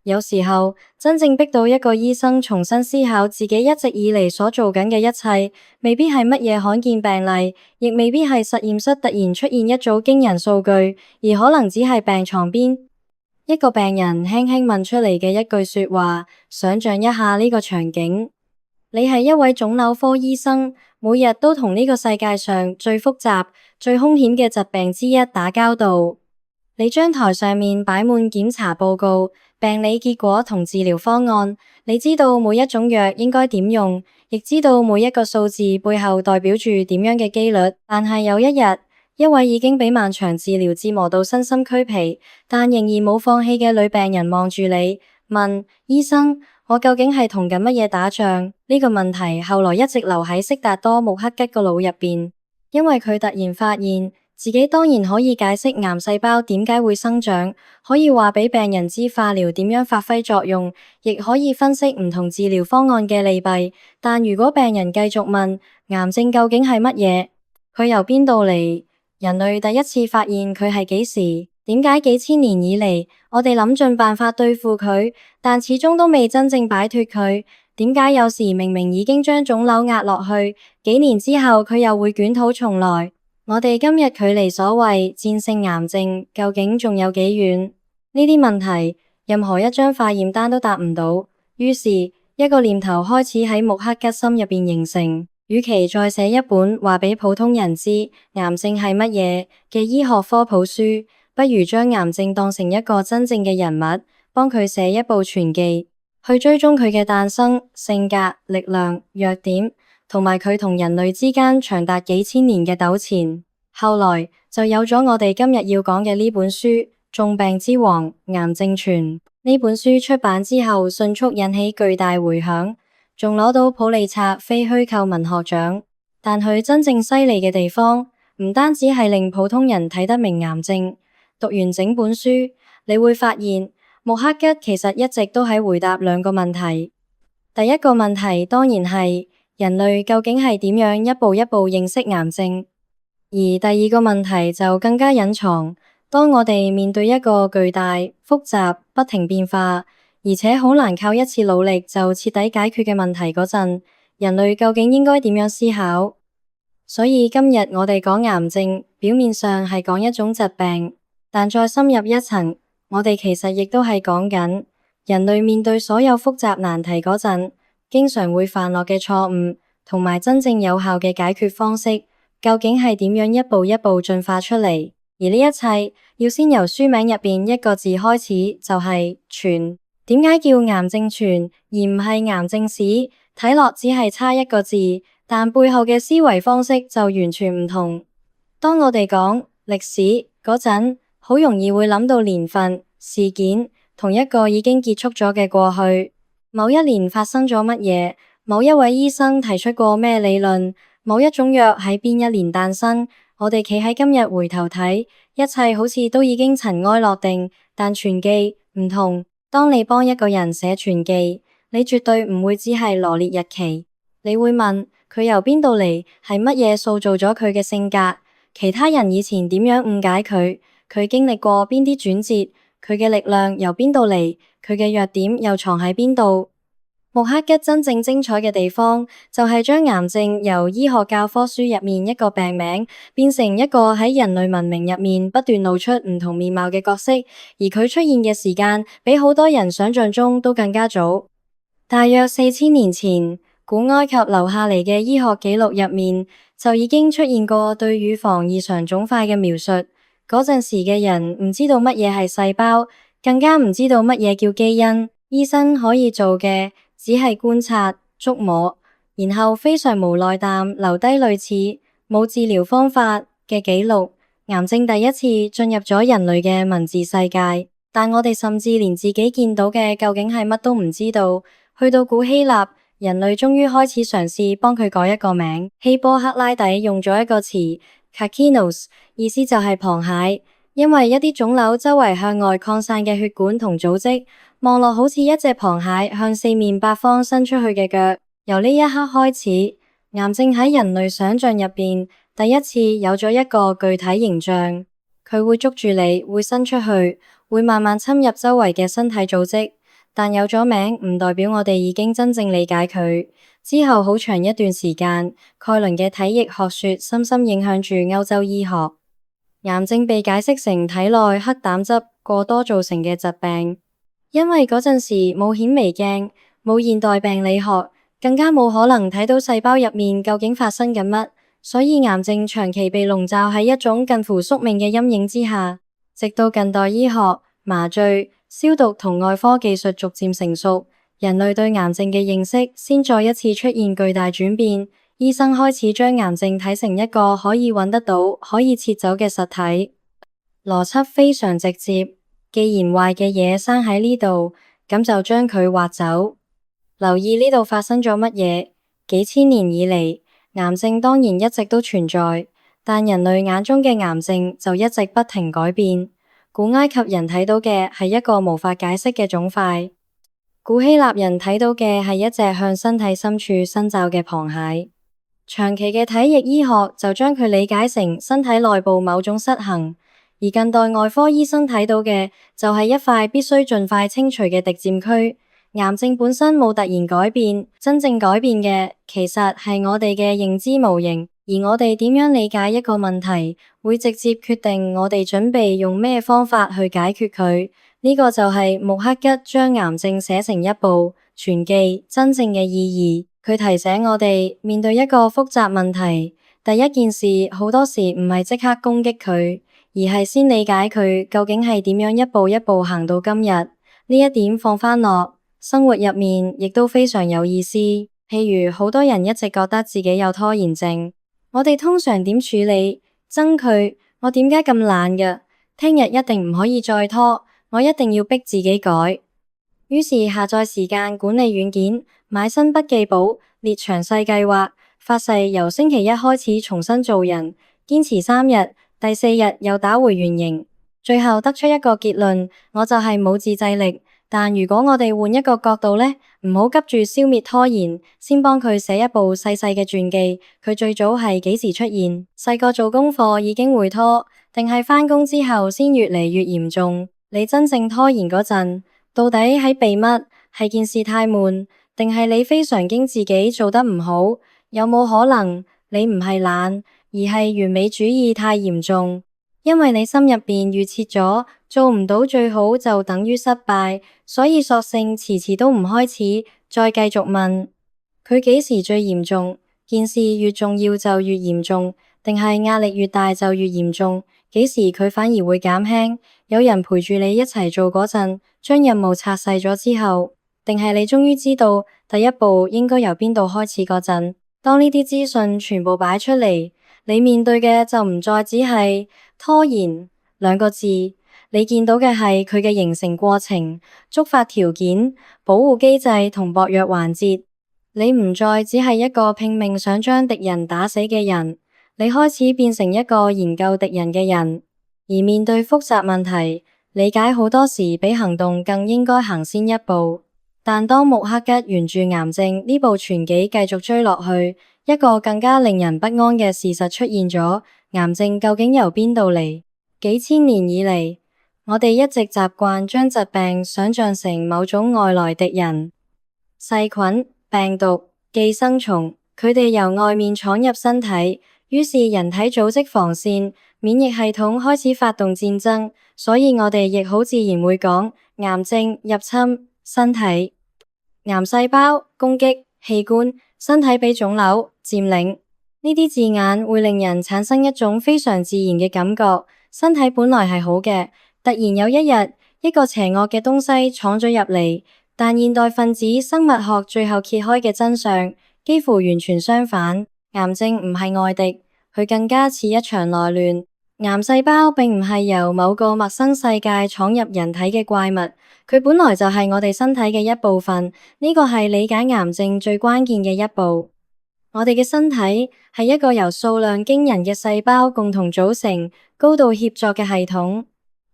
有時候真正逼到一個醫生重新思考自己一直以嚟所做緊嘅一切，未必係乜嘢罕見病例，亦未必係實驗室突然出現一組驚人數據，而可能只係病床邊一個病人輕輕問出嚟嘅一句說話。想象一下呢個場景，你係一位腫瘤科醫生，每日都同呢個世界上最複雜、最兇險嘅疾病之一打交道。你張台上面擺滿檢查報告、病理結果同治療方案，你知道每一種藥應該點用，亦知道每一個數字背後代表住點樣嘅機率。但係有一日，一位已經俾漫長治療折磨到身心俱疲，但仍然冇放棄嘅女病人望住你，問醫生：我究竟係同緊乜嘢打仗？呢個問題後來一直留喺悉達多穆克吉個腦入邊，因為佢突然發現自己當然可以解釋癌細胞點解會生長，可以話俾病人知化療點樣發揮作用，亦可以分析唔同治療方案嘅利弊。但如果病人繼續問癌症究竟係乜嘢，佢由邊度嚟？人類第一次發現佢係幾時？點解幾千年以嚟，我哋諗盡辦法對付佢，但始終都未真正擺脫佢？點解有時明明已經將腫瘤壓落去，幾年之後佢又會捲土重來？我哋今日距離所謂戰勝癌症究竟仲有幾遠？呢啲問題，任何一張化驗單都答唔到。於是，一個念頭開始喺穆克吉心入邊形成。與其再寫一本話俾普通人知癌症係乜嘢嘅醫學科普書，不如將癌症當成一個真正嘅人物，幫佢寫一部傳記，去追蹤佢嘅誕生、性格、力量、弱點，同埋佢同人類之間長達幾千年嘅糾纏。後來就有咗我哋今日要講嘅呢本書《眾病之王：癌症傳》。呢本書出版之後，迅速引起巨大迴響，仲攞到普利策非虛構文學獎。但佢真正犀利嘅地方，唔單止係令普通人睇得明癌症。讀完整本書，你會發現穆克吉其實一直都喺回答兩個問題。第一個問題當然係人類究竟係點樣一步一步認識癌症，而第二個問題就更加隱藏。當我哋面對一個巨大、複雜、不停變化，而且好難靠一次努力就徹底解決嘅問題嗰陣，人類究竟應該點樣思考？所以今日我哋講癌症，表面上係講一種疾病，但再深入一層，我哋其實亦都係講緊人類面對所有複雜難題嗰陣，經常會犯落嘅錯誤，同埋真正有效嘅解決方式，究竟係點樣一步一步進化出嚟？而呢一切要先由書名入邊一個字開始，就係傳。點解叫癌症傳而唔係癌症史？睇落只係差一個字，但背後嘅思維方式就完全唔同。當我哋講歷史嗰陣，好容易會諗到年份、事件同一個已經結束咗嘅過去。某一年發生咗乜嘢？某一位醫生提出過咩理論？某一種藥喺邊一年誕生？我哋企喺今日回頭睇，一切好似都已經塵埃落定，但傳記唔同。當你幫一個人寫傳記，你絕對唔會只係羅列日期，你會問佢由邊度嚟，係乜嘢塑造咗佢嘅性格，其他人以前點樣誤解佢，佢經歷過邊啲轉折，佢嘅力量由邊度嚟，佢嘅弱點又藏喺邊度。穆克吉真正精彩嘅地方，就係將癌症由醫學教科書入面一個病名，變成一個喺人類文明入面不斷露出唔同面貌嘅角色，而佢出現嘅時間，比好多人想象中都更加早。大約4000年前，古埃及留下嚟嘅醫學記錄入面，就已經出現過對乳房異常腫塊嘅描述。嗰陣時嘅人唔知道乜嘢係細胞，更加唔知道乜嘢叫基因。醫生可以做嘅，只係觀察、觸摸，然後非常無奈淡留低類似冇治療方法嘅記錄。癌症第一次進入咗人類嘅文字世界，但我哋甚至連自己見到嘅究竟係乜都唔知道。去到古希臘，人類終於開始嘗試幫佢改一個名。希波克拉底用咗一個詞 Karkinos， 意思就係螃蟹，因為一啲腫瘤周圍向外擴散嘅血管同組織，望落好似一隻螃蟹向四面八方伸出去嘅腳。由呢一刻開始，癌症喺人類想象入邊第一次有咗一個具體形象。佢會捉住你，會伸出去，會慢慢侵入周圍嘅身體組織。但有咗名唔代表我哋已經真正理解佢。之後好長一段時間，蓋倫嘅體液學說深深影響住歐洲醫學。癌症被解釋成體內黑膽汁過多造成嘅疾病，因為嗰陣時冇顯微鏡，冇現代病理學，更加冇可能睇到細胞入面究竟發生緊乜，所以癌症長期被籠罩喺一種近乎宿命嘅陰影之下。直到近代醫學、麻醉、消毒同外科技術逐漸成熟，人類對癌症嘅認識先再一次出現巨大轉變。醫生開始將癌症睇成一個可以揾得到、可以切走嘅實體。邏輯非常直接，既然壞嘅嘢生喺呢度，咁就將佢挖走。留意呢度發生咗乜嘢？幾千年以嚟，癌症當然一直都存在，但人類眼中嘅癌症就一直不停改變。古埃及人睇到嘅係一個無法解釋嘅腫塊，古希臘人睇到嘅係一隻向身體深處伸爪嘅螃蟹。長期嘅體液醫學就將佢理解成身體內部某種失衡，而近代外科醫生睇到嘅就係一塊必須盡快清除嘅敵佔區。癌症本身冇突然改變，真正改變嘅其實係我哋嘅認知模型，而我哋點樣理解一個問題，會直接決定我哋準備用咩方法去解決佢。呢個就係穆克吉將癌症寫成一部傳記真正嘅意義。佢提醒我哋，面對一個複雜問題，第一件事好多時唔係即刻攻擊佢，而係先理解佢究竟係點樣一步一步行到今日。呢一點放返落生活入面，亦都非常有意思。譬如好多人一直覺得自己有拖延症，我哋通常點處理？憎佢，我點解咁懶嘅？聽日一定唔可以再拖，我一定要逼自己改。於是下載時間管理軟件，買新筆記簿，列詳細計劃，發誓由星期一開始重新做人，堅持3日，第4日又打回原形。最後得出一個結論，我就係冇自制力。但如果我哋換一個角度呢，唔好急住消滅拖延，先幫佢寫一部細細嘅傳記。佢最早係幾時出現？細個做功課已經會拖，定係返工之後先越嚟越嚴重？你真正拖延嗰陣，到底喺避乜？係件事太悶，定係你非常驚自己做得唔好？有冇可能你唔係懶，而係完美主義太嚴重？因為你心入邊預設咗做唔到最好就等於失敗，所以索性遲遲都唔開始，再繼續問佢幾時最嚴重？件事越重要就越嚴重，定係壓力越大就越嚴重？幾時佢反而會減輕？有人陪住你一齊做嗰陣，將任務拆細咗之後，定係你終於知道第一步應該由邊度開始嗰陣？當呢啲資訊全部擺出嚟，你面對嘅就唔再只係拖延2個字，你見到嘅係佢嘅形成過程、觸發條件、保護機制同薄弱環節。你唔再只係一個拼命想將敵人打死嘅人，你開始變成一個研究敵人嘅人。而面對複雜問題，理解好多時比行動更應該行先一步。但當穆克吉沿住癌症呢部傳記繼續追落去，一個更加令人不安嘅事實出現咗：癌症究竟由邊度嚟？幾千年以嚟，我哋一直習慣將疾病想象成某種外來敵人，細菌、病毒、寄生蟲，佢哋由外面闖入身體，於是人體組織防線，免疫系統開始發動戰爭，所以我哋亦好自然會講癌症入侵身體。癌細胞攻擊器官，身體被腫瘤佔領，呢啲字眼會令人產生一種非常自然嘅感覺。身體本來係好嘅，突然有一日，一個邪惡嘅東西闖咗入嚟。但現代分子生物學最後揭開嘅真相，幾乎完全相反。癌症唔係外敵，佢更加似一場內亂。癌細胞並唔係由某個陌生世界闖入人體嘅怪物，佢本來就係我哋身體嘅一部分。呢個係理解癌症最關鍵嘅一步。我哋嘅身體係一個由數量驚人嘅細胞共同組成、高度協作嘅系統。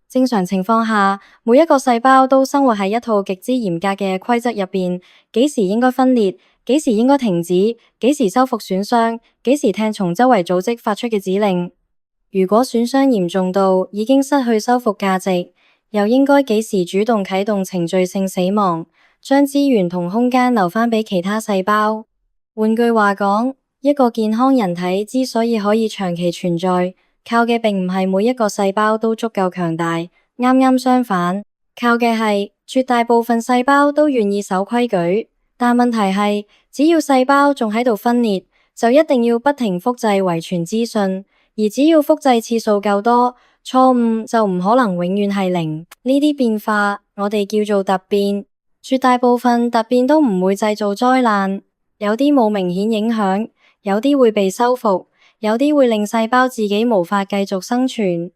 正常情況下，每一個細胞都生活喺一套極之嚴格嘅規則入邊，幾時應該分裂，幾時應該停止，幾時修復損傷，幾時聽從周圍組織發出嘅指令。如果損傷嚴重到已經失去修復價值，又應該幾時主動啟動程序性死亡，將資源同空間留返畀其他細胞。換句話講，一個健康人體之所以可以長期存在，靠嘅並唔係每一個細胞都足夠強大，啱啱相反，靠嘅係絕大部分細胞都願意守規矩。但問題係，只要細胞仲喺度分裂，就一定要不停複製遺傳資訊，而只要複製次數夠多，錯誤就唔可能永遠係零。呢啲變化我哋叫做突變，絕大部分突變都唔會製造災難，有啲冇明顯影響，有啲會被修復，有啲會令細胞自己無法繼續生存。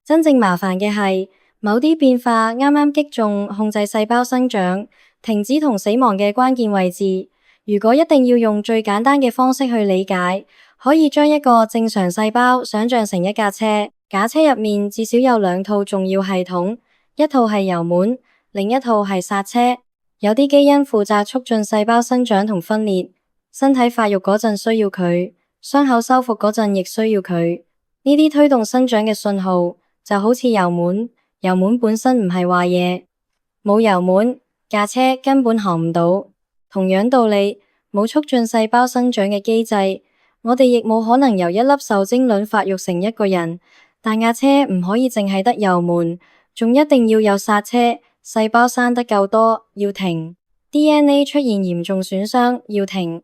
真正麻煩嘅係，某啲變化啱啱擊中控制細胞生長、停止同死亡嘅關鍵位置。如果一定要用最簡單嘅方式去理解，可以將一個正常細胞想象成一架車，架車入面至少有兩套重要系統，一套係油門，另一套係剎車。有啲基因負責促進細胞生長同分裂，身體發育嗰陣需要佢，傷口修復嗰陣亦需要佢。呢啲推動生長嘅信號就好似油門，油門本身唔係壞嘢，冇油門，架車根本行唔到。同樣道理，冇促進細胞生長嘅機制，我哋亦冇可能由一粒受精卵發育成一個人。但架車唔可以淨係得油門，仲一定要有剎車。細胞生得夠多，要停。DNA 出現嚴重損傷，要停。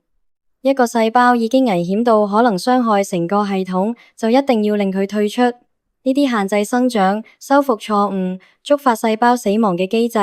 一個細胞已經危險到可能傷害成個系統，就一定要令佢退出。呢啲限制生長、修復錯誤、觸發細胞死亡嘅機制，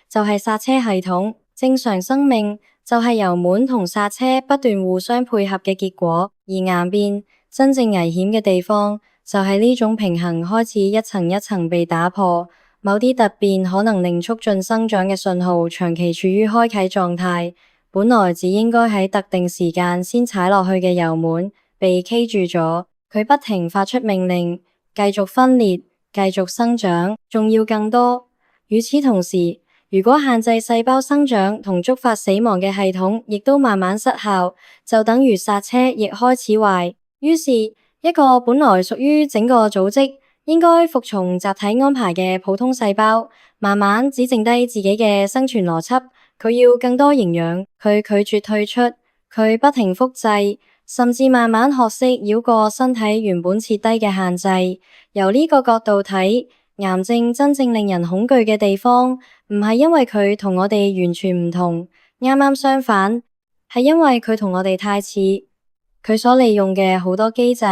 就係剎車系統。正常生命就係油門同剎車不斷互相配合嘅結果，而癌變真正危險嘅地方就係呢種平衡開始一層一層被打破。某啲突變可能令促進生長嘅信號長期處於開啟狀態，本來只應該喺特定時間先踩落去嘅油門被卡住咗，佢不停發出命令，繼續分裂，繼續生長，仲要更多。與此同時，如果限制細胞生長同觸發死亡嘅系統亦都慢慢失效，就等於剎車亦開始壞。於是，一個本來屬於整個組織，應該服從集體安排嘅普通細胞，慢慢只剩低自己嘅生存邏輯。佢要更多營養，佢拒絕退出，佢不停複製，甚至慢慢學識繞過身體原本設低嘅限制。由呢個角度睇，癌症真正令人恐懼嘅地方，唔係因為佢同我哋完全唔同，啱啱相反，係因為佢同我哋太似。佢所利用嘅好多機制，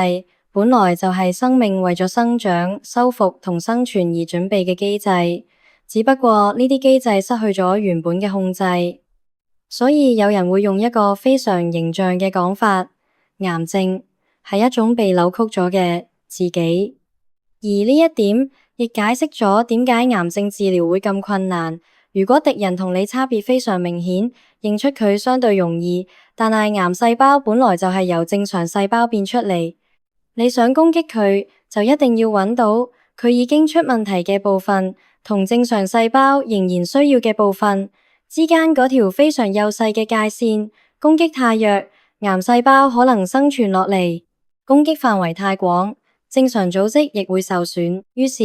本來就係生命為咗生長、修復同生存而準備嘅機制，只不過呢啲機制失去咗原本嘅控制。所以有人會用一個非常形象嘅講法，癌症係一種被扭曲咗嘅自己。而呢一點亦解釋咗點解癌症治療會咁困難。如果敵人同你差別非常明顯，認出佢相對容易，但係癌細胞本來就係由正常細胞變出嚟。你想攻擊佢，就一定要揾到佢已經出問題嘅部分，同正常細胞仍然需要嘅部分之間嗰條非常幼細嘅界線。攻擊太弱，癌細胞可能生存落嚟；攻擊範圍太廣，正常組織亦會受損。於是，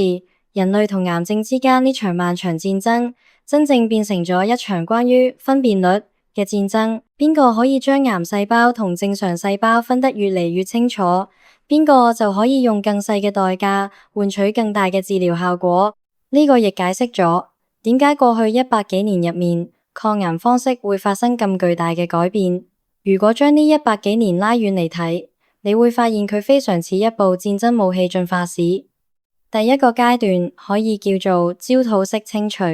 人類同癌症之間呢場漫長戰爭，真正變成咗一場關於分辨率嘅戰爭。邊個可以將癌細胞同正常細胞分得越嚟越清楚，邊個就可以用更細嘅代價換取更大嘅治療效果。呢個亦解釋咗點解過去100幾年入面，抗癌方式會發生咁巨大嘅改變。如果將呢100幾年拉遠嚟睇，你會發現佢非常似一部戰爭武器進化史。第一個階段可以叫做焦土式清除。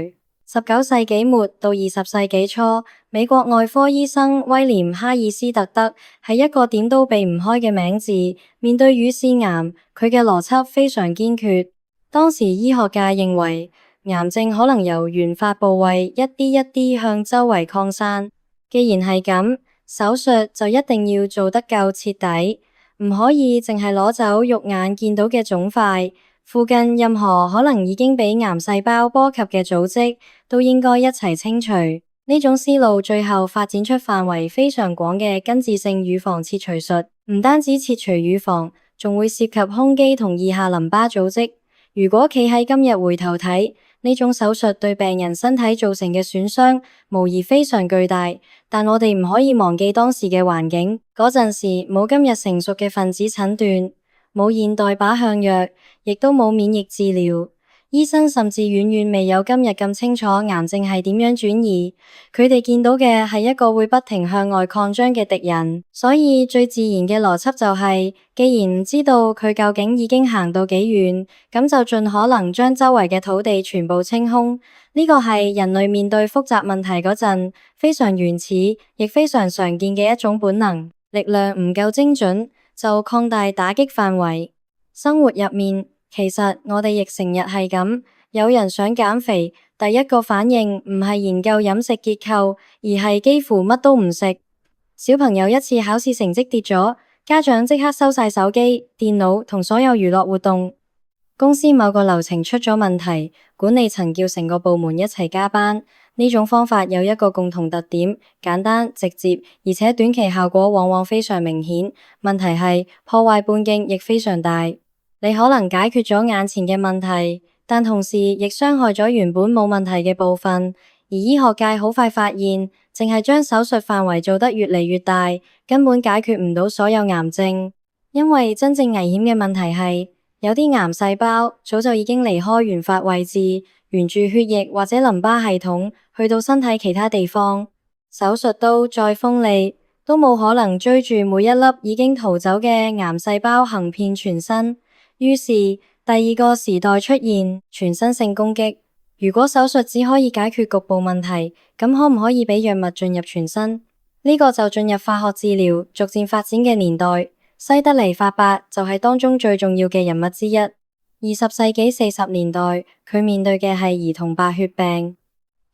19世紀末到20世紀初，美國外科醫生威廉哈爾斯特德係一個點都避唔開嘅名字。面對乳腺癌，佢嘅邏輯非常堅決。當時醫學界認為，癌症可能由原發部位一啲一啲向周圍擴散。既然係咁，手術就一定要做得夠徹底，唔可以淨係攞走肉眼見到嘅腫塊。附近任何可能已經俾癌細胞波及嘅組織都應該一齊清除。呢種思路最後發展出範圍非常廣嘅根治性乳房切除術，唔單止切除乳房，仲會涉及胸肌同腋下淋巴組織。如果企喺今日回頭睇，呢種手術對病人身體造成嘅損傷無疑非常巨大，但我哋唔可以忘記當時嘅環境。嗰陣時冇今日成熟嘅分子診斷，冇現代靶向藥，亦都冇免疫治療。醫生甚至遠遠未有今日咁清楚癌症係點樣轉移，佢哋見到嘅係一個會不停向外擴張嘅敵人。所以最自然嘅邏輯就係，既然唔知道佢究竟已經行到幾遠，咁就盡可能將周圍嘅土地全部清空。呢個係人類面對複雜問題嗰陣非常原始，亦非常常見嘅一種本能。力量唔夠精準，就擴大打擊範圍。生活入面，其實我哋亦成日係咁，有人想減肥，第一個反應唔係研究飲食結構，而係幾乎乜都唔食。小朋友一次考試成績跌咗，家長即刻收晒手機、電腦同所有娛樂活動。公司某個流程出咗問題，管理層叫成個部門一齊加班。呢種方法有一個共同特點，簡單直接，而且短期效果往往非常明顯。問題係破壞半徑亦非常大。你可能解決咗眼前嘅問題，但同時亦傷害咗原本冇問題嘅部分。而醫學界好快發現，淨係將手術範圍做得越嚟越大，根本解決唔到所有癌症。因為真正危險嘅問題係，有啲癌細胞早就已經離開原發位置，沿住血液或者淋巴系統去到身體其他地方。手術刀再鋒利，都冇可能追住每一粒已經逃走嘅癌細胞行遍全身。於是第二個時代出現，全身性攻擊。如果手術只可以解決局部問題，咁可唔可以俾藥物進入全身？呢個就進入化學治療逐漸發展嘅年代。西德尼法伯就係當中最重要嘅人物之一。20世紀40年代，佢面對嘅係兒童白血病。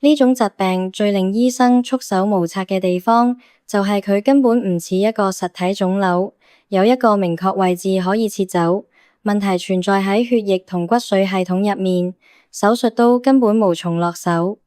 呢種疾病最令醫生束手無策嘅地方，就係佢根本唔似一個實體腫瘤，有一個明確位置可以切走。問題存在喺血液同骨髓系統入面，手術刀根本無從落手。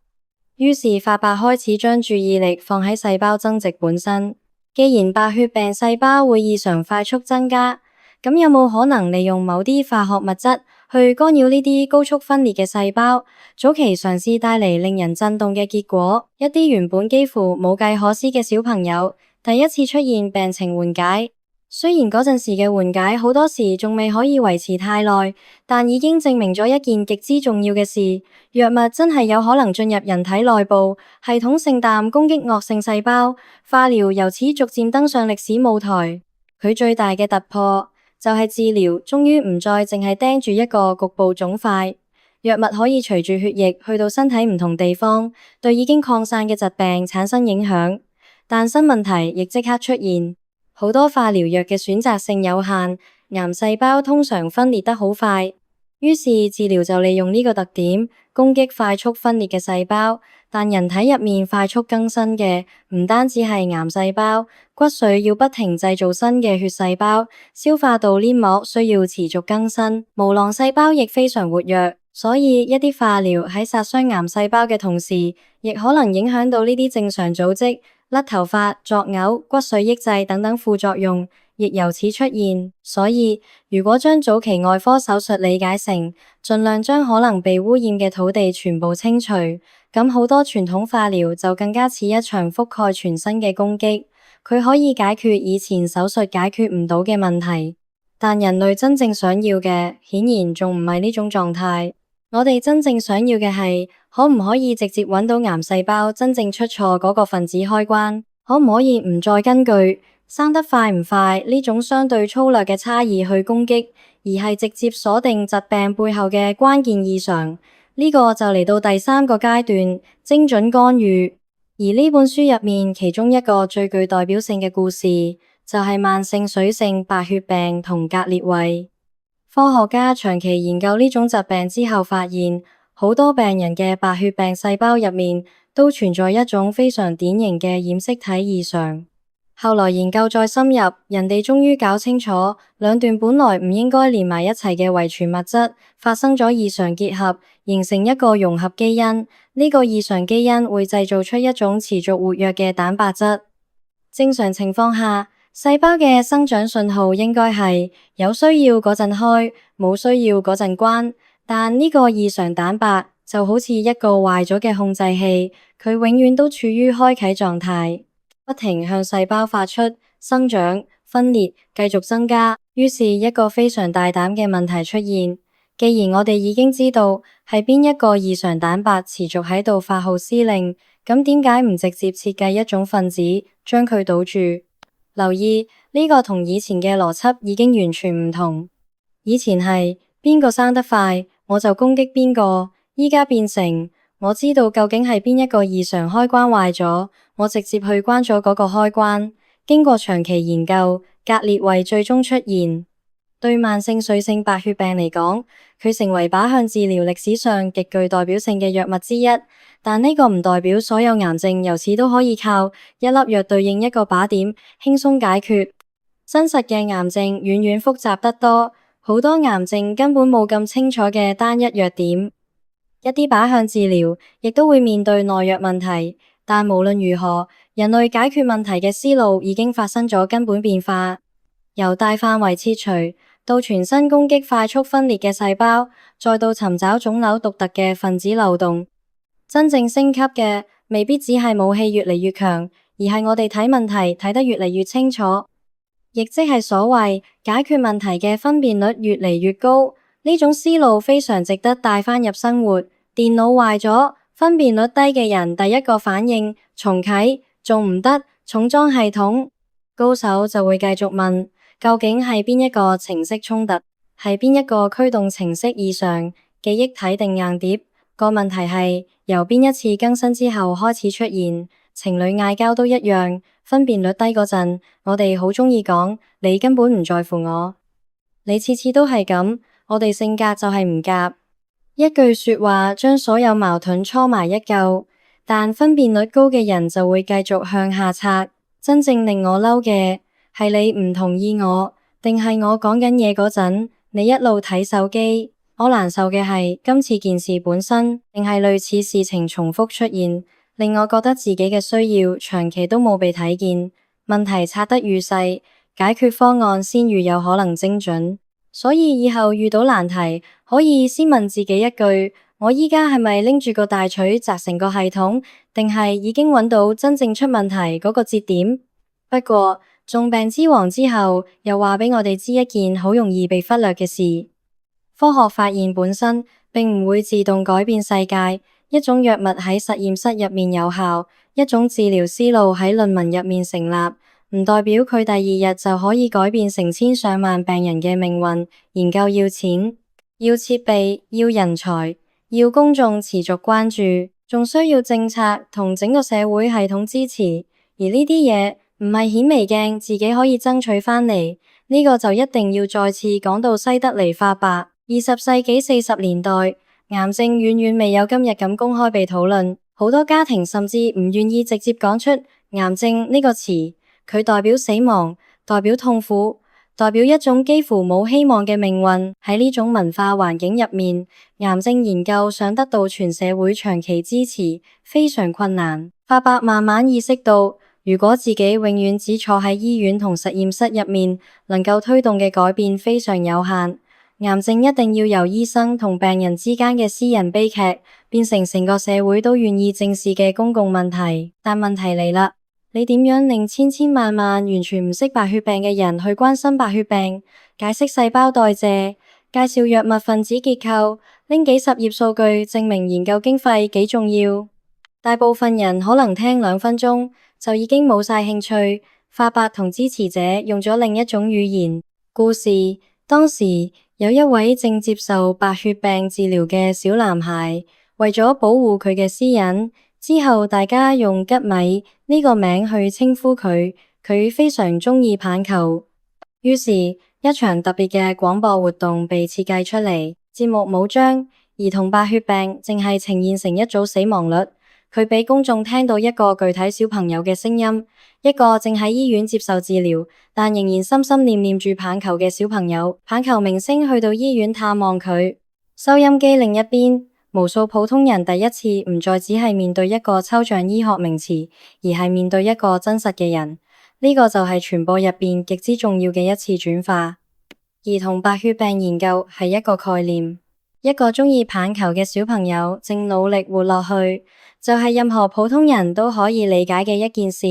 於是法伯開始將注意力放喺細胞增殖本身。既然白血病細胞會異常快速增加，咁有冇可能利用某啲化學物質去干擾呢啲高速分裂嘅細胞？早期嘗試帶嚟令人震動嘅結果，一啲原本幾乎冇計可施嘅小朋友，第一次出現病情緩解。雖然嗰陣時嘅緩解好多時仲未可以維持太耐，但已經證明咗一件極之重要嘅事：藥物真係有可能進入人體內部，系統性地攻擊惡性細胞。化療由此逐漸登上歷史舞台。佢最大嘅突破就係治療終於唔再淨係盯住一個局部腫塊，藥物可以隨住血液去到身體唔同地方，對已經擴散嘅疾病產生影響。但新問題亦即刻出現。好多化療藥嘅選擇性有限，癌細胞通常分裂得好快，於是治療就利用呢個特點攻擊快速分裂嘅細胞。但人體入面快速更新嘅唔單止係癌細胞，骨髓要不停製造新嘅血細胞，消化道黏膜需要持續更新，毛囊細胞亦非常活躍。所以一啲化療喺殺傷癌細胞嘅同時，亦可能影響到呢啲正常組織。甩頭髮、作嘔、骨髓抑制等等副作用亦由此出現。所以如果將早期外科手術理解成盡量將可能被污染嘅土地全部清除，咁好多傳統化療就更加似一場覆蓋全身嘅攻擊。佢可以解決以前手術解決唔到嘅問題，但人類真正想要嘅顯然仲唔係呢種狀態。我哋真正想要嘅係，可唔可以直接揾到癌細胞真正出錯嗰個分子開關？可唔可以唔再根據生得快唔快呢種相對粗略嘅差異去攻擊，而係直接鎖定疾病背後嘅關鍵異常？呢個就嚟到第三個階段，精準干預。而呢本書入面其中一個最具代表性嘅故事，就係慢性水性白血病同格列衛。科學家長期研究呢種疾病之後發現，好多病人嘅白血病細胞入面都存在一種非常典型嘅染色體異常。後來研究再深入，人哋終於搞清楚兩段本來唔應該連埋一齊嘅遺傳物質發生咗異常結合，形成一個融合基因。呢個異常基因會製造出一種持續活躍嘅蛋白質。正常情況下，細胞嘅生長信號應該係有需要嗰陣開，冇需要嗰陣關。但呢個異常蛋白就好似一個壞咗嘅控制器，佢永遠都處於開啟狀態，不停向細胞發出生長、分裂，繼續增加。於是一個非常大膽嘅問題出現，既然我哋已經知道係邊一個異常蛋白持續喺度發號施令，咁點解唔直接設計一種分子將佢堵住？留意呢個同以前嘅邏輯已經完全唔同。以前係邊個生得快我就攻擊邊個，依家變成我知道究竟係邊一個異常開關壞咗，我直接去關咗嗰個開關。經過長期研究，格列衛最終出現。對慢性髓性白血病嚟講，佢成為靶向治療歷史上極具代表性嘅藥物之一。但呢個唔代表所有癌症由此都可以靠一粒藥對應一個靶點輕鬆解決。真實嘅癌症遠遠複雜得多，好多癌症根本冇咁清楚嘅單一藥點。一啲靶向治療亦都會面對耐藥問題，但無論如何，人類解決問題嘅思路已經發生咗根本變化，由大範圍切除到全身攻擊快速分裂嘅細胞，再到尋找腫瘤獨特嘅分子漏洞。真正升級嘅未必只係武器越嚟越強，而係我哋睇問題睇得越嚟越清楚，亦即係所謂解決問題嘅分辨率越嚟越高。呢種思路非常值得帶返入生活。電腦壞咗，分辨率低嘅人第一個反應重啟，仲唔得，重裝系統。高手就會繼續問，究竟係邊一個程式衝突，係邊一個驅動程式異常，記憶體定硬碟？個問題係由邊一次更新之後開始出現，情侶嗌交都一樣，分辨率低嗰陣，我哋好鍾意講你根本唔在乎我，你次次都係咁，我哋性格就係唔夾。一句說話將所有矛盾搓埋一嚿，但分辨率高嘅人就會繼續向下拆。真正令我嬲嘅係你唔同意我，定係我講緊嘢嗰陣，你一路睇手機。我難受嘅係今次件事本身，定係類似事情重複出現，令我覺得自己嘅需要長期都冇被睇見。問題拆得愈細，解決方案先愈有可能精準。所以以後遇到難題，可以先問自己一句：我依家係咪拎住個大錘砸成個系統，定係已經揾到真正出問題嗰個節點？不過重病之王之後，又話俾我哋知一件好容易被忽略嘅事。科學發現本身並唔會自動改變世界，一種藥物喺實驗室入面有效，一種治療思路喺論文入面成立，唔代表佢第二日就可以改變成千上萬病人嘅命運。研究要錢，要設備，要人才，要公眾持續關注，仲需要政策同整個社會系統支持。而呢啲嘢唔係顯微鏡自己可以爭取返嚟，呢個就一定要再次講到西德尼發白。20世紀40年代，癌症遠遠未有今日咁公開被討論，好多家庭甚至唔願意直接講出癌症呢個詞，佢代表死亡，代表痛苦，代表一種幾乎冇希望嘅命運。喺呢種文化環境入面，癌症研究想得到全社會長期支持，非常困難。發白慢慢意識到，如果自己永遠只坐喺醫院同實驗室入面，能夠推動嘅改變非常有限。癌症一定要由醫生同病人之間嘅私人悲劇，變成成個社會都願意正視嘅公共問題。但問題嚟啦，你點樣令千千萬萬完全唔識白血病嘅人去關心白血病？解釋細胞代謝，介紹藥物分子結構，拎幾十頁數據證明研究經費幾重要。大部分人可能聽2分鐘就已經冇晒興趣。發白同支持者用咗另一種語言故事。當時有一位正接受白血病治療嘅小男孩，為咗保護佢嘅私隱，之後大家用吉米呢個名去稱呼佢。佢非常鍾意棒球，於是一場特別嘅廣播活動被設計出嚟。節目冇將兒童白血病淨係呈現成一組死亡率，佢俾公眾聽到一個具體小朋友嘅聲音，一個正喺醫院接受治療，但仍然心心念念住棒球嘅小朋友。棒球明星去到醫院探望佢，收音機另一邊，無數普通人第一次唔再只係面對一個抽象醫學名詞，而係面對一個真實嘅人。呢個就係傳播入邊極之重要嘅一次轉化。兒童白血病研究係一個概念，一個鍾意棒球嘅小朋友正努力活落去，就係任何普通人都可以理解嘅一件事。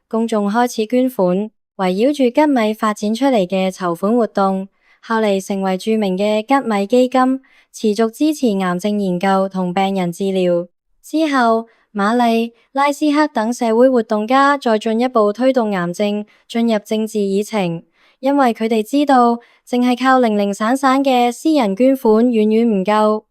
公眾開始捐款，圍繞住吉米發展出嚟嘅籌款活動，後嚟成為著名嘅吉米基金，持續支持癌症研究同病人治療。之後，瑪麗、拉斯克等社會活動家再進一步推動癌症進入政治議程，因為佢哋知道，淨係靠零零散散嘅私人捐款遠遠唔夠。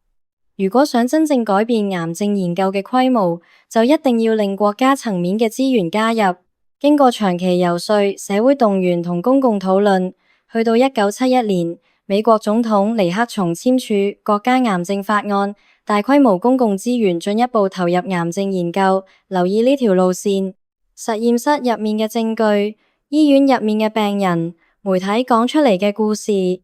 如果想真正改變癌症研究嘅規模，就一定要令國家層面嘅資源加入。經過長期游說、社會動員同公共討論，去到1971年，美國總統尼克松簽署國家癌症法案，大規模公共資源進一步投入癌症研究。留意呢條路線：實驗室入面嘅證據、醫院入面嘅病人、媒體講出嚟嘅故事、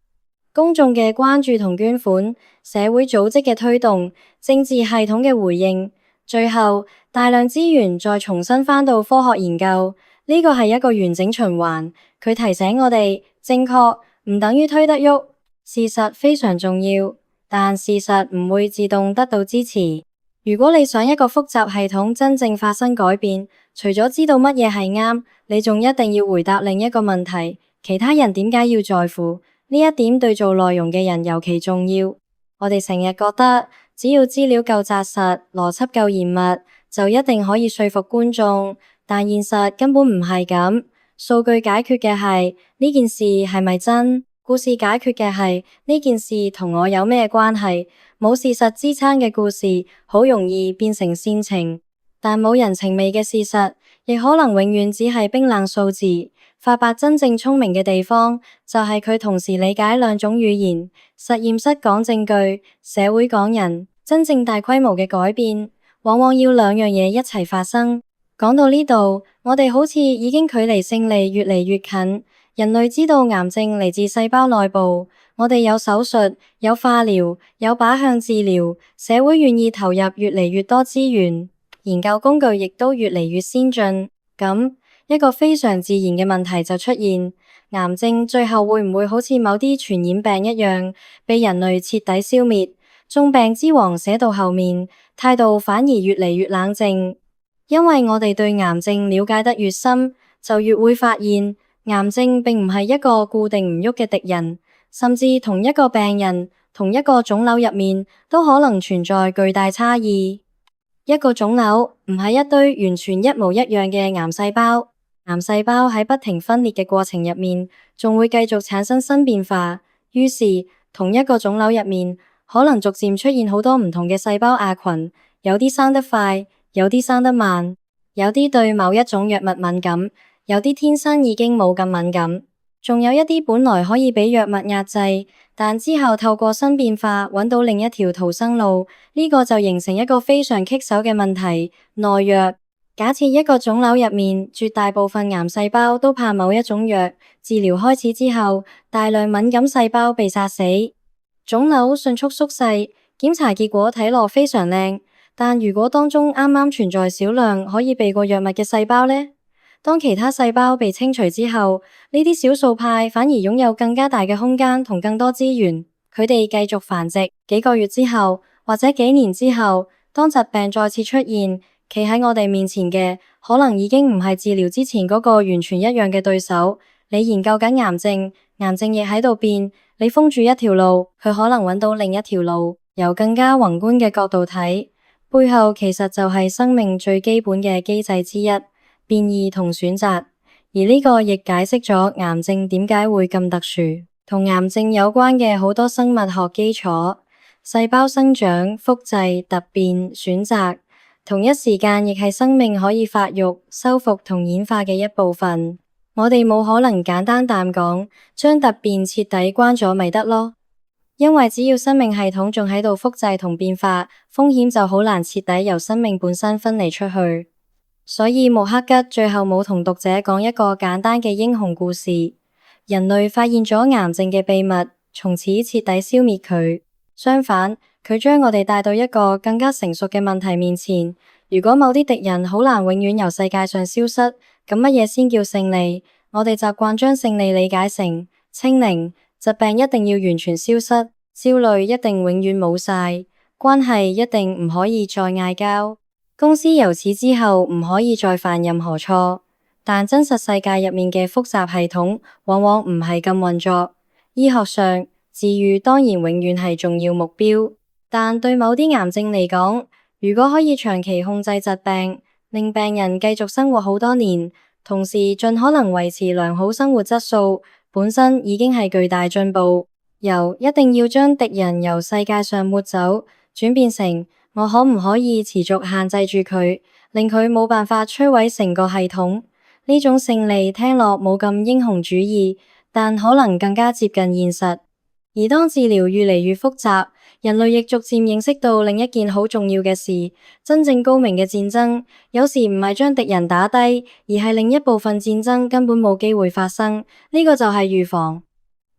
公眾嘅關注同捐款、社會組織嘅推動、政治系統嘅回應，最後大量資源再重新返到科學研究。呢個係一個完整循環。佢提醒我哋，正確唔等於推得喐，事實非常重要，但事實唔會自動得到支持。如果你想一個複雜系統真正發生改變，除咗知道乜嘢係啱，你仲一定要回答另一個問題：其他人點解要在乎？呢一點對做內容嘅人尤其重要。我哋成日覺得，只要資料夠紮實、邏輯夠嚴密，就一定可以說服觀眾。但現實根本唔係咁。數據解決嘅係呢件事係咪真？故事解決嘅係呢件事同我有咩關係？冇事實支撐嘅故事，好容易變成煽情。但冇人情味嘅事實，亦可能永遠只係冰冷數字。法伯真正聰明嘅地方，就係佢同時理解兩種語言。實驗室講證據，社會講人。真正大規模嘅改變，往往要兩樣嘢一齊發生。講到呢度，我哋好似已經距離勝利越嚟越近。人類知道癌症嚟自細胞內部，我哋有手術、有化療、有靶向治療，社會願意投入越嚟越多資源，研究工具亦都越嚟越先進。咁一個非常自然嘅問題就出現：癌症最後會唔會好似某啲傳染病一樣，被人類徹底消滅？眾病之王寫到後面，態度反而越嚟越冷靜。因為我哋對癌症了解得越深，就越會發現癌症並唔係一個固定唔喐嘅敵人，甚至同一個病人、同一個腫瘤入面都可能存在巨大差異。一個腫瘤唔係一堆完全一模一樣嘅癌細胞，癌細胞喺不停分裂嘅過程入面，仲會繼續產生新變化。於是同一個腫瘤入面，可能逐漸出現好多唔同嘅細胞亞群，有啲生得快，有啲生得慢，有啲對某一種藥物敏感，有啲天生已經冇咁敏感，仲有一啲本來可以俾藥物壓制，但之後透過新變化揾到另一條逃生路。呢個就形成一個非常棘手嘅問題：耐藥。假設一個腫瘤入面絕大部分癌細胞都怕某一種藥，治療開始之後，大量敏感細胞被殺死，腫瘤迅速縮細，檢查結果睇落非常靚。但如果當中啱啱存在少量可以避過藥物嘅細胞呢？當其他細胞被清除之後，呢啲少數派反而擁有更加大嘅空間同更多資源，佢哋繼續繁殖。幾個月之後，或者幾年之後，當疾病再次出現，企喺我哋面前嘅可能已經唔係治療之前嗰個完全一樣嘅對手。你研究緊癌症，癌症亦喺度變，你封住一條路，佢可能揾到另一條路。由更加宏觀嘅角度睇，背後其實就係生命最基本嘅機制之一，變異同選擇。而呢個亦解釋咗癌症點解會咁特殊，同癌症有關嘅好多生物學基礎，細胞生長、複製、突變、選擇，同一時間亦係生命可以發育、修復同演化嘅一部分。我哋冇可能簡單淡講，將突變徹底關咗咪得咯。因為只要生命系統仲喺度複製同變化，風險就好難徹底由生命本身分離出去。所以穆赫吉最後冇同讀者講一個簡單嘅英雄故事，人類發現咗癌症嘅秘密，從此徹底消滅佢。相反，佢將我哋帶到一個更加成熟嘅問題面前。如果某啲敵人好難永遠由世界上消失，咁乜嘢先叫勝利？我哋習慣將勝利理解成清零。疾病一定要完全消失，焦慮一定永遠冇晒，關係一定唔可以再嗌交，公司由此之後唔可以再犯任何錯。但真實世界入面嘅複雜系統往往唔係咁運作。醫學上，治癒當然永遠係重要目標，但對某啲癌症嚟講，如果可以長期控制疾病，令病人繼續生活好多年，同時盡可能維持良好生活質素，本身已經係巨大進步。由一定要將敵人由世界上抹走，轉變成我可唔可以持續限制住佢，令佢冇辦法摧毀成個系統。呢種勝利聽落冇咁英雄主義，但可能更加接近現實。而當治療越嚟越複雜，人類亦逐漸認識到另一件好重要嘅事：真正高明嘅戰爭，有時唔係將敵人打低，而係另一部分戰爭根本冇機會發生。呢個就係預防。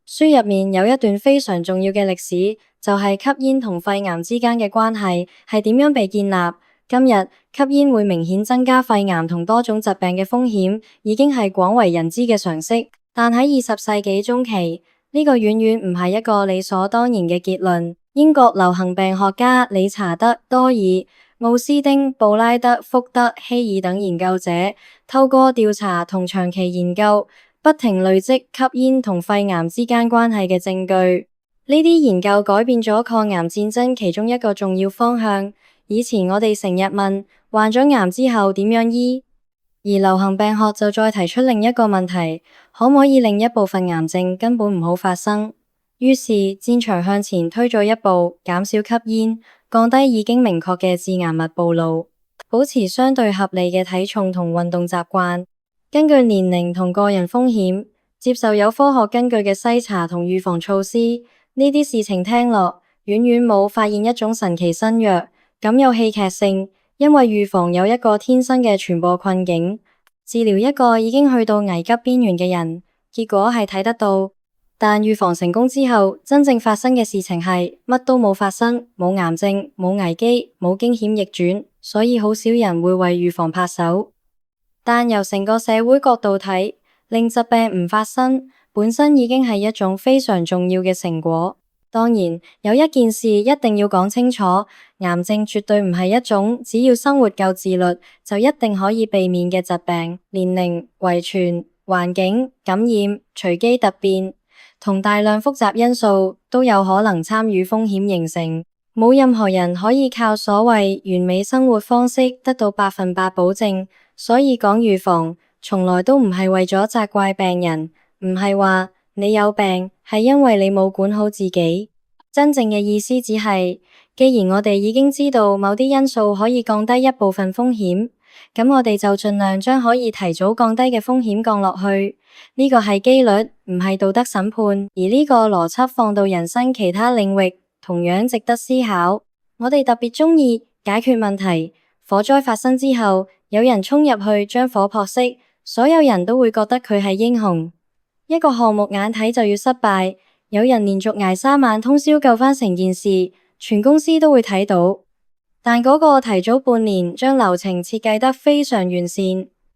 書入面有一段非常重要嘅歷史，就係吸煙同肺癌之間嘅關係係點樣被建立。今日吸煙會明顯增加肺癌同多種疾病嘅風險，已經係廣為人知嘅常識。但喺20世紀中期，呢個遠遠唔係一個理所當然嘅結論。英國流行病學家理查德·多爾、奧斯丁、布拉德·福德希爾等研究者，透過調查同長期研究，不停累積吸煙同肺癌之間關係嘅證據。呢啲研究改變咗抗癌戰爭其中一個重要方向。以前我哋成日問患咗癌之後點樣醫，而流行病學就再提出另一個問題：可唔可以令一部分癌症根本唔好發生？於是戰場向前推咗一步，減少吸煙，降低已經明確嘅致癌物暴露，保持相對合理嘅體重同運動習慣，根據年齡同個人風險，接受有科學根據嘅篩查同預防措施。呢啲事情聽落遠遠冇發現一種神奇新藥咁有戲劇性，因為預防有一個天生嘅傳播困境，治療一個已經去到危急邊緣嘅人，結果係睇得到。但預防成功之後，真正發生嘅事情係乜都冇發生，冇癌症，冇危機，冇驚險逆轉，所以好少人會為預防拍手。但由成個社會角度睇，令疾病唔發生，本身已經係一種非常重要嘅成果。當然，有一件事一定要講清楚，癌症絕對唔係一種只要生活夠自律就一定可以避免嘅疾病。年齡、遺傳、環境、感染、隨機突變同大量複雜因素都有可能參與風險形成。冇任何人可以靠所謂完美生活方式得到100%保證，所以講預防從來都唔係為咗責怪病人，唔係話你有病係因為你冇管好自己。真正嘅意思只係，既然我哋已經知道某啲因素可以降低一部分風險，咁我哋就盡量將可以提早降低嘅風險降落去。呢個係機率，唔係道德審判。而呢個邏輯放到人生其他領域，同樣值得思考。我哋特別鍾意解決問題。火災發生之後，有人衝入去將火撲熄，所有人都會覺得佢係英雄。一個項目眼睇就要失敗，有人連續捱3晚通宵救返成件事，全公司都會睇到。但嗰個提早半年將流程設計得非常完善，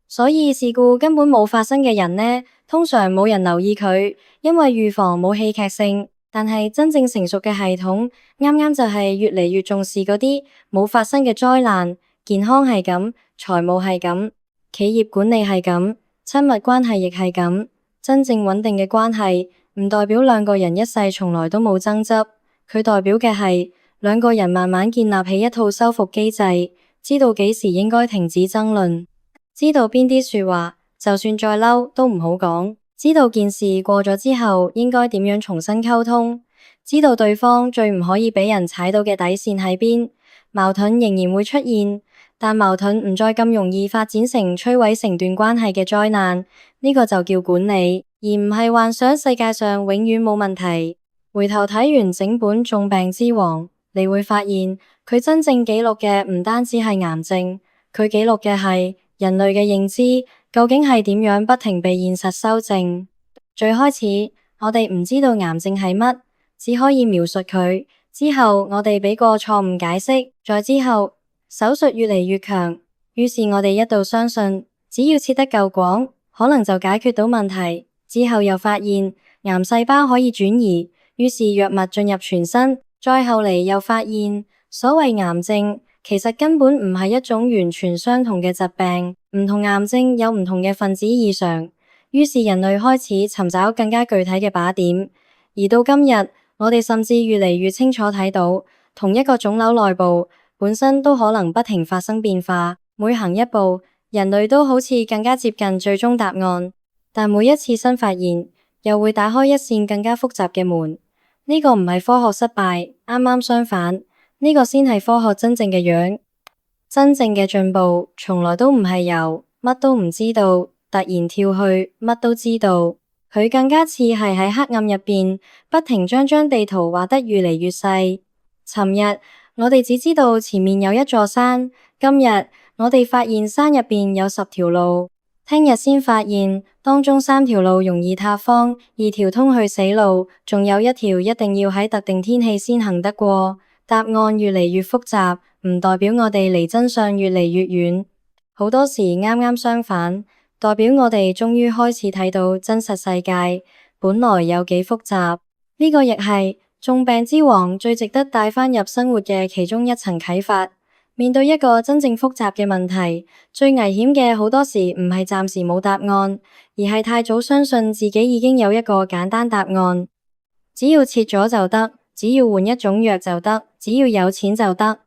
所以事故根本冇發生嘅人呢，通常冇人留意佢，因為預防冇戲劇性。但係真正成熟嘅系統，啱啱就係越嚟越重視嗰啲冇發生嘅災難。健康係咁，財務係咁，企業管理係咁，親密關係亦係咁。真正穩定嘅關係，唔代表兩個人一世從來都冇爭執，佢代表嘅係兩個人慢慢建立起一套修復機制，知道幾時應該停止爭論，知道邊啲說話就算再嬲都唔好講，知道件事過咗之後應該點樣重新溝通，知道對方最唔可以俾人踩到嘅底線喺邊。矛盾仍然會出現，但矛盾唔再咁容易發展成摧毀成段關係嘅災難。呢個就叫管理，而唔係幻想世界上永遠冇問題。回頭睇完整本《重病之王》，你會發現佢真正記錄嘅唔單止係癌症，佢記錄嘅係人類嘅認知究竟係點樣不停被現實修正。最開始我哋唔知道癌症係乜，只可以描述佢。之後我哋俾個錯誤解釋，再之後手術越嚟越強，於是我哋一度相信只要切得夠廣，可能就解決到問題。之後又發現癌細胞可以轉移，於是藥物進入全身，再後嚟又發現，所謂癌症其實根本唔係一種完全相同嘅疾病，唔同癌症有唔同嘅分子異常。於是人類開始尋找更加具體嘅靶點，而到今日，我哋甚至越嚟越清楚睇到，同一個腫瘤內部本身都可能不停發生變化，每行一步，人類都好似更加接近最終答案。但每一次新發現，又會打開一扇更加複雜嘅門。呢個唔係科學失敗，啱啱相反，呢個先係科學真正嘅樣。真正嘅進步，從來都唔係由乜都唔知道，突然跳去乜都知道。佢更加似係喺黑暗入邊，不停將地圖畫得越嚟越細。尋日我哋只知道前面有一座山，今日我哋發現山入邊有10條路，聽日先發現當中3條路容易塌方，2條通去死路，仲有1條一定要喺特定天氣先行得過。答案越嚟越複雜，唔代表我哋離真相越嚟越遠。好多時啱啱相反，代表我哋終於開始睇到真實世界本來有幾複雜。呢個亦係眾病之王最值得帶返入生活嘅其中一層啟發。面對一個真正複雜嘅問題，最危險嘅好多時唔係暫時冇答案，而係太早相信自己已經有一個簡單答案。只要切咗就得，只要換一種藥就得，只要有錢就得，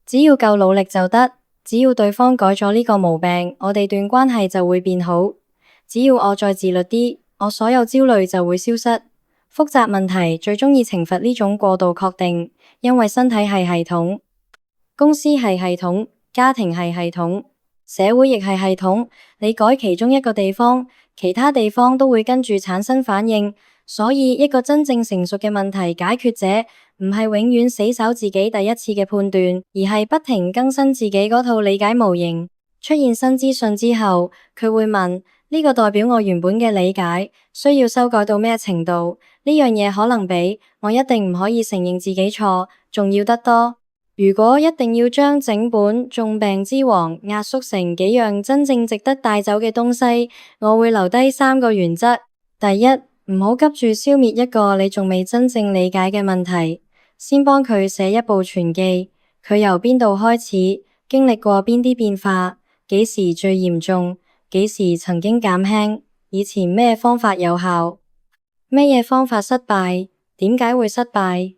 只要夠努力就得，只要對方改咗呢個毛病，我哋段關係就會變好。只要我再自律啲，我所有焦慮就會消失。複雜問題最鍾意懲罰呢種過度確定，因為身體係系統，公司係系統，家庭係系統，社會亦係系統。你改其中一個地方，其他地方都會跟住產生反應。所以一個真正成熟嘅問題解決者，唔係永遠死守自己第一次嘅判斷，而係不停更新自己嗰套理解模型。出現新資訊之後，佢會問：呢個代表我原本嘅理解需要修改到咩程度？呢樣嘢可能比我一定唔可以承認自己錯重要得多。如果一定要將整本眾病之王壓縮成幾樣真正值得帶走嘅東西，我會留低3個原則。第一，唔好急住消滅一個你仲未真正理解嘅問題，先幫佢寫一部傳記。佢由邊度開始，經歷過邊啲變化，幾時最嚴重，幾時曾經減輕，以前咩方法有效，咩嘢方法失敗，點解會失敗。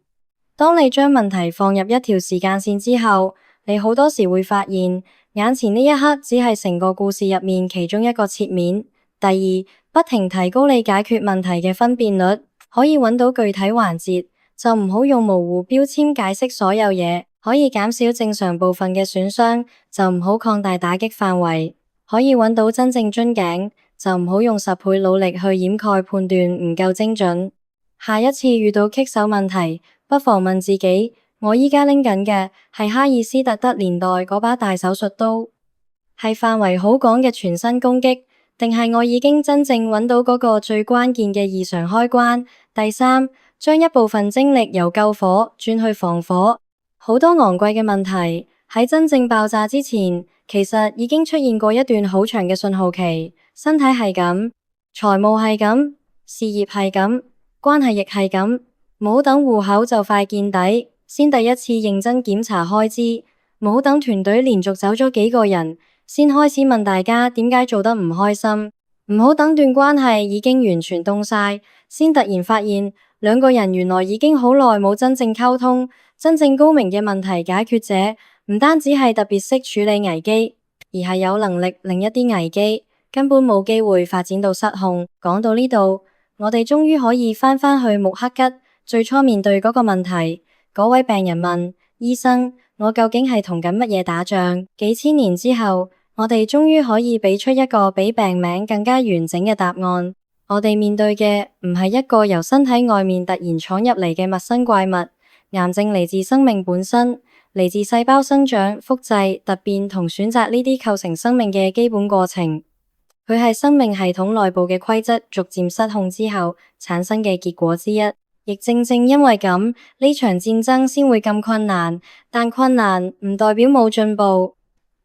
當你將問題放入一條時間線之後，你好多時會發現，眼前呢一刻只係成個故事入面其中一個切面。第二，不停提高你解決問題嘅分辨率，可以揾到具體環節，就唔好用模糊標籤解釋所有嘢。可以減少正常部分嘅損傷，就唔好擴大打擊範圍。可以揾到真正樽頸，就唔好用10倍努力去掩蓋判斷唔夠精準。下一次遇到棘手問題，不妨問自己：我依家拎緊嘅係哈爾斯特德年代嗰把大手術刀，係範圍好廣嘅全身攻擊，定係我已經真正揾到嗰個最關鍵嘅異常開關？第三，將一部分精力由救火轉去防火。好多昂貴嘅問題喺真正爆炸之前，其實已經出現過一段好長嘅信號期。身體係咁，財務係咁，事業係咁，關係亦係咁。冇等戶口就快見底，先第一次認真檢查開支。冇等團隊連續走咗幾個人，先開始問大家點解做得唔開心。唔好等段關係已經完全凍晒，先突然發現2個人原來已經好耐冇真正溝通。真正高明嘅問題解決者，唔單止係特別識處理危機，而係有能力令一啲危機根本冇機會發展到失控。講到呢度，我哋終於可以返去穆克吉最初面對嗰個問題。嗰位病人問醫生：我究竟係同緊乜嘢打仗？幾千年之後，我哋終於可以俾出一個比病名更加完整嘅答案。我哋面對嘅唔係一個由身體外面突然闖入嚟嘅陌生怪物。癌症嚟自生命本身，嚟自細胞生長、複製、突變同選擇呢啲構成生命嘅基本過程。佢係生命系統內部嘅規則逐漸失控之後產生嘅結果之一。亦正正因為咁，呢場戰爭先會咁困難。但困難唔代表冇進步。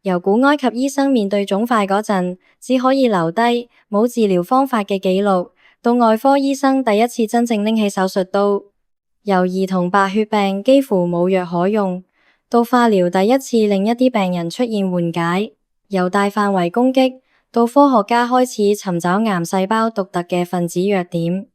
由古埃及醫生面對腫塊嗰陣，只可以留低冇治療方法嘅記錄，到外科醫生第一次真正拎起手術刀，由兒童白血病幾乎冇藥可用，到化療第一次令一啲病人出現緩解，由大範圍攻擊到科學家開始尋找癌細胞獨特嘅分子弱點，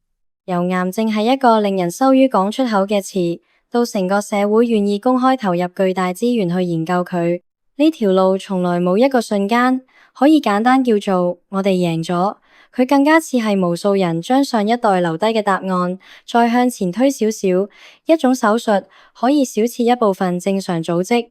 由癌症係一個令人羞於講出口嘅詞，到成個社會願意公開投入巨大資源去研究佢，呢條路從來冇一個瞬間可以簡單叫做我哋贏咗。佢更加似係無數人將上一代留低嘅答案再向前推少少，一種手術可以少切一部分正常組織，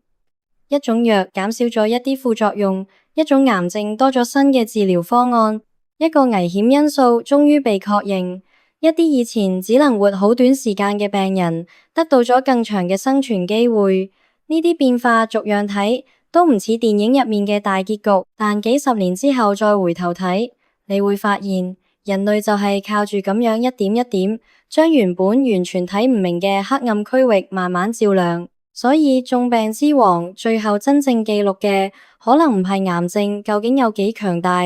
一種藥減少咗一啲副作用，一種癌症多咗新嘅治療方案，一個危險因素終於被確認，一啲以前只能活好短時間嘅病人得到咗更長嘅生存機會。呢啲變化逐樣睇都唔似電影入面嘅大結局，但幾十年之後再回頭睇，你會發現人類就係靠住咁樣一點一點，將原本完全睇唔明嘅黑暗區域慢慢照亮。所以重病之王最後真正記錄嘅可能唔係癌症究竟有幾強大，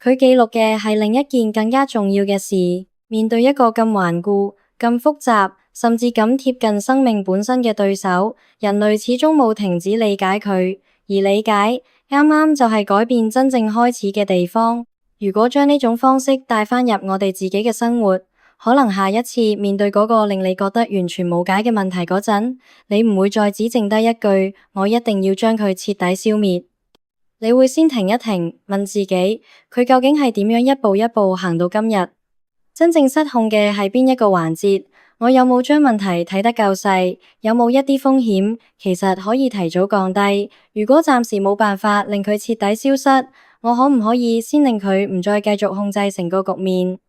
佢記錄嘅係另一件更加重要嘅事。面對一個咁頑固、咁複雜，甚至咁貼近生命本身嘅對手，人類始終冇停止理解佢，而理解啱啱就係改變真正開始嘅地方。如果將呢種方式帶返入我哋自己嘅生活，可能下一次面對嗰個令你覺得完全冇解嘅問題嗰陣，你唔會再只剩低一句我一定要將佢徹底消滅。你會先停一停，問自己佢究竟係點樣一步一步行到今日？真正失控嘅係邊一個環節？我有冇將問題睇得夠細？有冇一啲風險其實可以提早降低？如果暫時冇辦法令佢徹底消失，我可唔可以先令佢唔再繼續控制成個局面？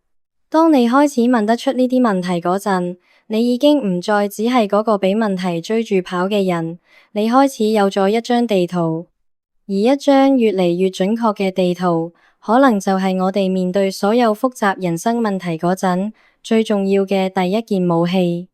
當你開始問得出呢啲問題嗰陣，你已經唔再只係嗰個俾問題追住跑嘅人，你開始有咗一張地圖，而一張越嚟越準確嘅地圖，可能就係我哋面對所有複雜人生問題嗰陣最重要嘅第一件武器。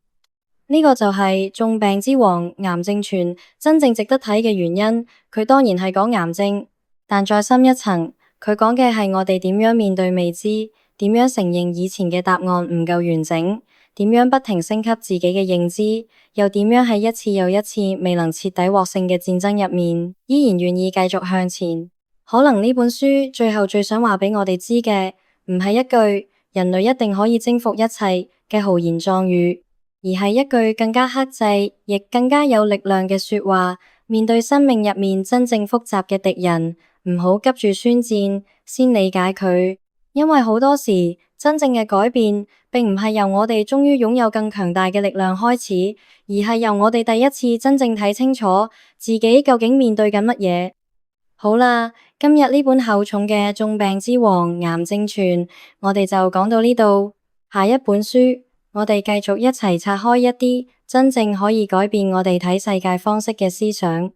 呢個就係重病之王癌症傳真正值得睇嘅原因。佢當然係講癌症，但再深一層，佢講嘅係我哋點樣面對未知，點樣承認以前嘅答案唔夠完整，點樣不停升級自己嘅認知，又點樣喺一次又一次未能徹底獲勝嘅戰爭入面，依然願意繼續向前。可能呢本書最後最想話俾我哋知嘅，唔係一句人類一定可以征服一切嘅豪言壯語，而係一句更加克制，亦更加有力量嘅說話。面對生命入面真正複雜嘅敵人，唔好急住宣戰，先理解佢。因為好多時，真正嘅改變，並唔係由我哋終於擁有更強大嘅力量開始，而係由我哋第一次真正睇清楚自己究竟面對緊乜嘢。好啦，今日呢本厚重嘅重病之王癌症傳，我哋就講到呢度。下一本書，我哋繼續一齊拆開一啲真正可以改變我哋睇世界方式嘅思想。